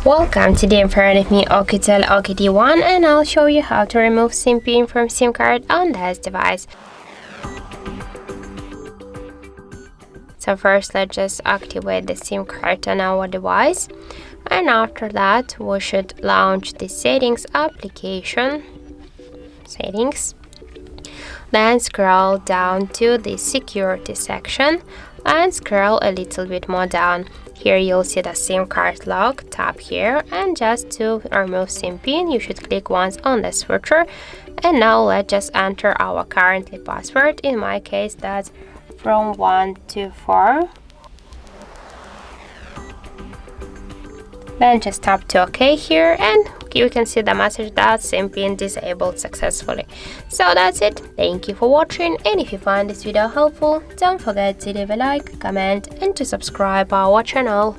Welcome to the in front of me OUKITEL OKT1, and I'll show you how to remove SIM pin from SIM card on this device. So first let's just activate the SIM card on our device, and after that we should launch the settings application, then scroll down to the security section and scroll a little bit more down. Here you'll see the SIM card lock. Tap here, and just to remove SIM pin you should click once on the switcher. And now let's just enter our currently password. In my case that's from 1 to 4. Then just tap to OK here, and you can see the message that SIM pin disabled successfully. So that's it. Thank you for watching, and if you find this video helpful, don't forget to leave a like, comment and to subscribe our channel.